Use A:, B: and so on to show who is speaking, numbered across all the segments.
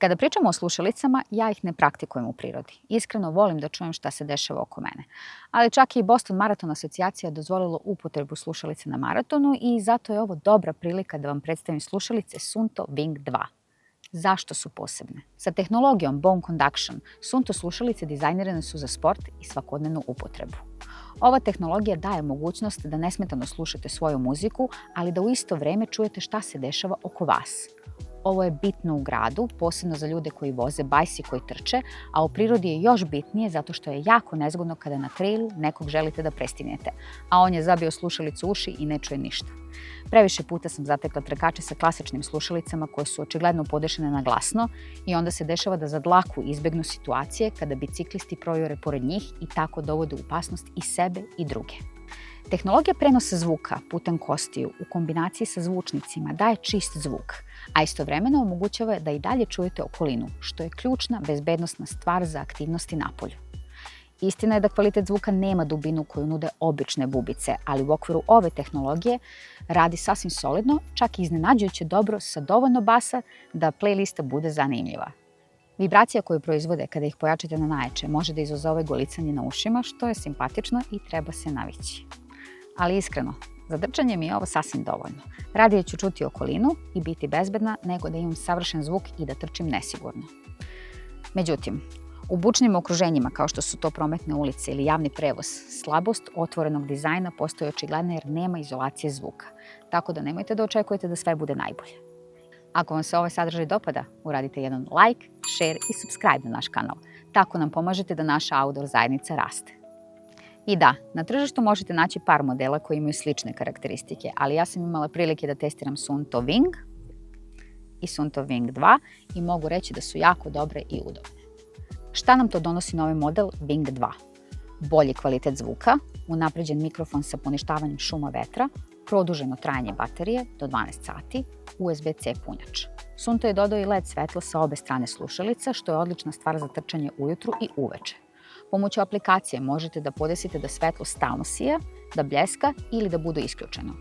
A: Kada pričamo o slušalicama, ja ih ne praktikujem u prirodi. Iskreno volim da čujem šta se dešava oko mene. Ali čak i Boston Marathon asocijacija dozvolilo upotrebu slušalica na maratonu i zato je ovo dobra prilika da vam predstavim slušalice Suunto Wing 2. Zašto su posebne? Sa tehnologijom Bone Conduction, Suunto slušalice dizajnirane su za sport i svakodnevnu upotrebu. Ova tehnologija daje mogućnost da nesmetano slušate svoju muziku, ali da u isto vreme čujete šta se dešava oko vas. Ovo je bitno u gradu, posebno za ljude koji voze bajs i koji trče, a u prirodi je još bitnije zato što je jako nezgodno kada na trailu nekog želite da prestignete, a on je zabio slušalicu u uši i ne čuje ništa. Previše puta sam zatekla trkače sa klasičnim slušalicama koje su očigledno podešene na glasno i onda se dešava da za dlaku izbegnu situacije kada biciklisti projure pored njih i tako dovode u opasnost i sebe i druge. Tehnologija prenosa zvuka putem kostiju u kombinaciji sa zvučnicima daje čist zvuk, a istovremeno omogućava da i dalje čujete okolinu, što je ključna bezbednosna stvar za aktivnosti napolju. Istina je da kvalitet zvuka nema dubinu koju nude obične bubice, ali u okviru ove tehnologije radi sasvim solidno, čak i iznenađujuće dobro sa dovoljno basa da playlista bude zanimljiva. Vibracija koju proizvode kada ih pojačate na najjače može da izazove golicanje na ušima, što je simpatično i treba se navići. Ali iskreno, za trčanje mi je ovo sasvim dovoljno. Radije ću čuti okolinu i biti bezbedna nego da imam savršen zvuk i da trčim nesigurno. Međutim, u bučnim okruženjima kao što su to prometne ulice ili javni prevoz, slabost otvorenog dizajna postoji očigledna jer nema izolacije zvuka, tako da nemojte da očekujete da sve bude najbolje. Ako vam se ovaj sadržaj dopada, uradite jedan like, share i subscribe na naš kanal. Tako nam pomažete da naša outdoor zajednica raste. I da, na tržištu možete naći par modela koji imaju slične karakteristike, ali ja sam imala prilike da testiram Suunto Wing i Suunto Wing 2 i mogu reći da su jako dobre i udobne. Šta nam to donosi novi model Wing 2? Bolji kvalitet zvuka, unapređen mikrofon sa poništavanjem šuma vetra, produženo trajanje baterije do 12 sati, USB-C punjač. Suunto je dodao i LED svetlo sa obe strane slušalica, što je odlična stvar za trčanje ujutru i uveče. Pomoću aplikacije možete da podesite da svetlo stalno sija, da bljeska ili da bude isključeno.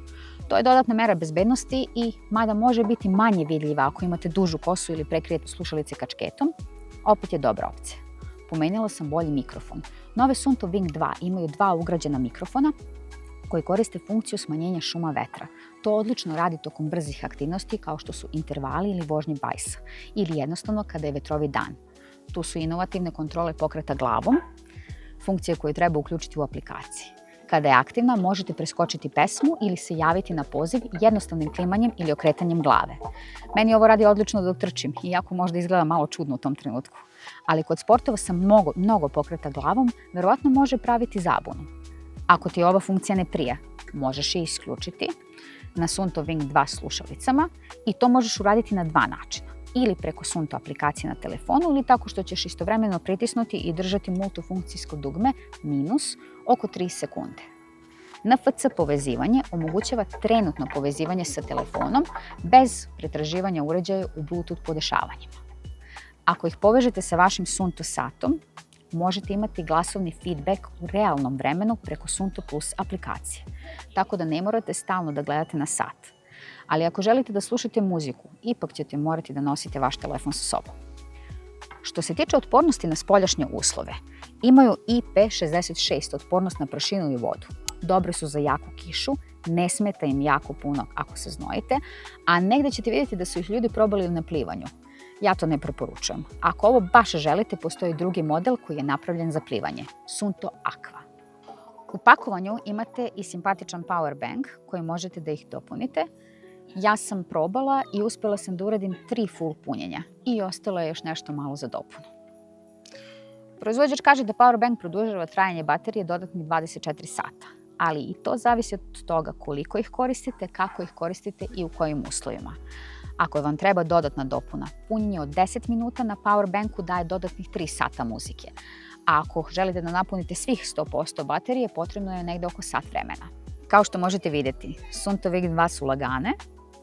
A: To je dodatna mera bezbednosti i, mada može biti manje vidljiva ako imate dužu kosu ili prekrijete slušalice kačketom, opet je dobra opcija. Pomenula sam bolji mikrofon. Nove Suunto Wing 2 imaju dva ugrađena mikrofona koji koriste funkciju smanjenja šuma vetra. To odlično radi tokom brzih aktivnosti kao što su intervali ili vožnje bajsa ili jednostavno kada je vetrovi dan. Tu su inovativne kontrole pokreta glavom, funkcije koju treba uključiti u aplikaciji. Kada je aktivna, možete preskočiti pesmu ili se javiti na poziv jednostavnim klimanjem ili okretanjem glave. Meni ovo radi odlično dok trčim, iako možda izgleda malo čudno u tom trenutku. Ali kod sportova sa mnogo pokreta glavom, verovatno može praviti zabunu. Ako ti ova funkcija ne prija, možeš je isključiti na Suunto Wing 2 slušalicama i to možeš uraditi na dva načina. Ili preko Suunto aplikacije na telefonu ili tako što ćeš istovremeno pritisnuti i držati multifunkcijsko dugme minus oko 3 sekunde. NFC povezivanje omogućava trenutno povezivanje sa telefonom bez pretraživanja uređaja u Bluetooth podešavanjima. Ako ih povežete sa vašim Suunto satom, možete imati glasovni feedback u realnom vremenu preko Suunto Plus aplikacije, tako da ne morate stalno da gledate na sat. Ali ako želite da slušate muziku, ipak ćete morati da nosite vaš telefon sa sobom. Što se tiče otpornosti na spoljašnje uslove, imaju IP66 otpornost na prašinu i vodu. Dobre su za jaku kišu, ne smeta im jako puno ako se znojite, a negde ćete vidjeti da su ih ljudi probali na plivanju. Ja to ne preporučujem. Ako ovo baš želite, postoji drugi model koji je napravljen za plivanje, Suunto Aqua. U pakovanju imate i simpatičan power bank koji možete da ih dopunite. Ja sam probala i uspjela sam da uradim 3 full punjenja i ostalo je još nešto malo za dopunu. Proizvođač kaže da power bank produžava trajanje baterije dodatnih 24 sata, ali i to zavisi od toga koliko ih koristite, kako ih koristite i u kojim uslovima. Ako vam treba dodatna dopuna, punjenje od 10 minuta na power banku daje dodatnih 3 sata muzike. A ako želite da napunite svih 100% baterije, potrebno je negde oko sat vremena. Kao što možete vidjeti, Suunto Wing 2 su lagane,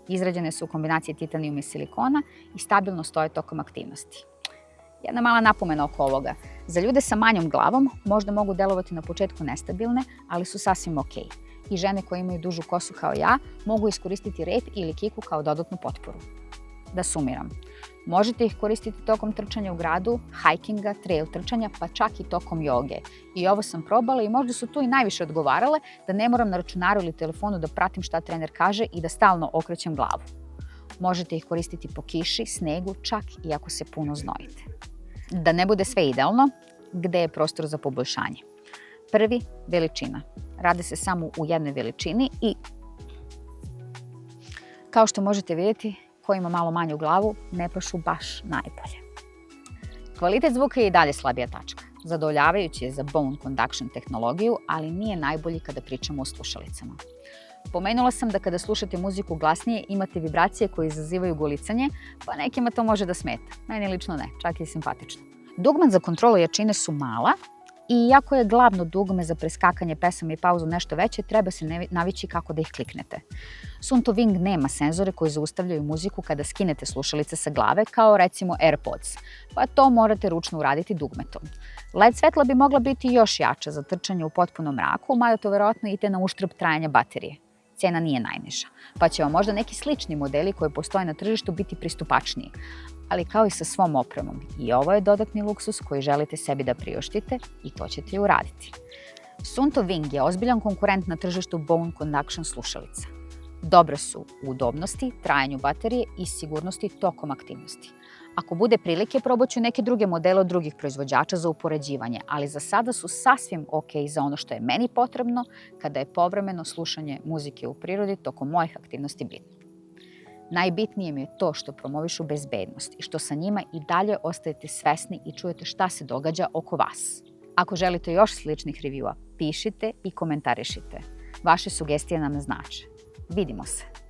A: izrađene su u kombinaciji titanijuma i silikona i stabilno stoje tokom aktivnosti. Jedna mala napomena oko ovoga. Za ljude sa manjom glavom možda mogu delovati na početku nestabilne, ali su sasvim ok. I žene koje imaju dužu kosu kao ja mogu iskoristiti rep ili kiku kao dodatnu potporu. Da sumiram. Možete ih koristiti tokom trčanja u gradu, hikinga, trail trčanja, pa čak i tokom joge. I ovo sam probala i možda su tu i najviše odgovarale, da ne moram na računaru ili telefonu da pratim šta trener kaže i da stalno okrećem glavu. Možete ih koristiti po kiši, snegu, čak i ako se puno znojite. Da ne bude sve idealno, gde je prostor za poboljšanje? Prvi, veličina. Rade se samo u jednoj veličini i kao što možete vidjeti, ko ima malo manju glavu, ne pašu baš najbolje. Kvalitet zvuka je i dalje slabija tačka. Zadovoljavajući je za bone conduction tehnologiju, ali nije najbolji kada pričamo o slušalicama. Pomenula sam da kada slušate muziku glasnije imate vibracije koje izazivaju golicanje, pa nekima to može da smeta. Meni lično ne, čak i simpatično. Dugme za kontrolu jačine su mala i iako je glavno dugme za preskakanje pesama i pauzu nešto veće, treba se navići kako da ih kliknete. Suunto Wing nema senzore koji zaustavljaju muziku kada skinete slušalice sa glave, kao recimo AirPods, pa to morate ručno uraditi dugmetom. LED svetla bi mogla biti još jača za trčanje u potpunom mraku, mada to verovatno ide na uštrb trajanja baterije. Cena nije najniža, pa će vam možda neki slični modeli koji postoje na tržištu biti pristupačniji. Ali kao i sa svom opremom, i ovo je dodatni luksus koji želite sebi da priuštite i to ćete i uraditi. Suunto Wing je ozbiljan konkurent na tržištu bone conduction slušalica. Dobre su u udobnosti, trajanju baterije i sigurnosti tokom aktivnosti. Ako bude prilike, probat ću neke druge modele od drugih proizvođača za upoređivanje, ali za sada su sasvim ok za ono što je meni potrebno kada je povremeno slušanje muzike u prirodi tokom mojih aktivnosti bitno. Najbitnije mi je to što promovišu bezbednost i što sa njima i dalje ostajete svesni i čujete šta se događa oko vas. Ako želite još sličnih reviewa, pišite i komentarišite. Vaše sugestije nam znače. Vidimo se!